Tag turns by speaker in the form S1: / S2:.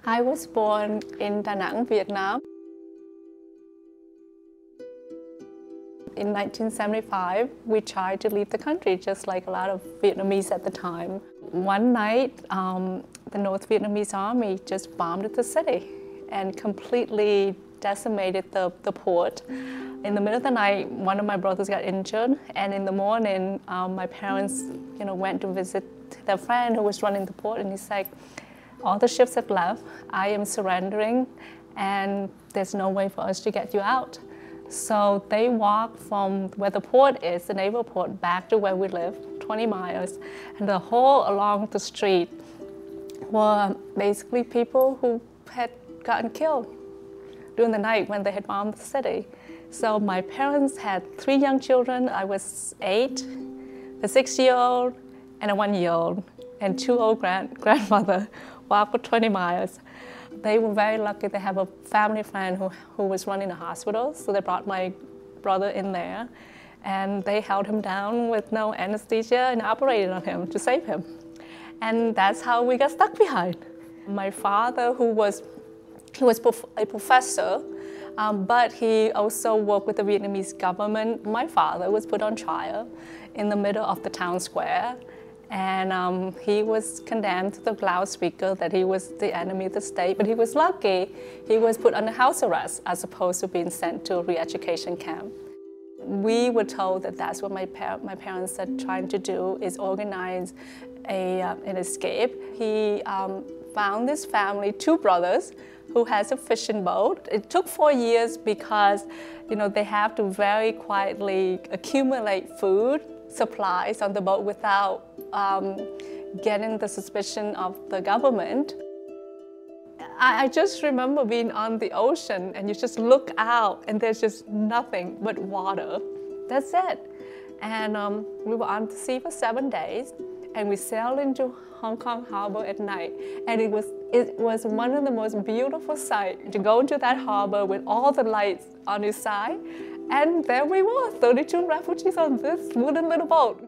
S1: I was born in Da Nang, Vietnam. In 1975, we tried to leave the country, just like a lot of Vietnamese at the time. One night, the North Vietnamese army just bombed the city and completely decimated the port. In the middle of the night, one of my brothers got injured, and in the morning, my parents, went to visit their friend who was running the port, and he's like, all the ships have left, I am surrendering, and there's no way for us to get you out. So they walked from where the port is, the naval port, back to where we live, 20 miles. And the whole along the street were basically people who had gotten killed during the night when they had bombed the city. So my parents had 3 young children. I was 8, a 6-year-old, and a 1-year-old, and 2 old grandmother walked for 20 miles. They were very lucky to have a family friend who was running a hospital, so they brought my brother in there, and they held him down with no anesthesia and operated on him to save him. And that's how we got stuck behind. My father, he was a professor, but he also worked with the Vietnamese government. My father was put on trial in the middle of the town square. And he was condemned to the loudspeaker that he was the enemy of the state, but he was lucky. He was put under house arrest as opposed to being sent to a re-education camp. We were told that that's what my parents are trying to do, is organize an escape. He found this family, 2 brothers, who has a fishing boat. It took 4 years because they have to very quietly accumulate food supplies on the boat without getting the suspicion of the government. I just remember being on the ocean and you just look out and there's just nothing but water. That's it. And we were on the sea for 7 days, and we sailed into Hong Kong harbor at night. And it was one of the most beautiful sights to go into that harbor with all the lights on its side. And there we were, 32 refugees on this wooden little boat.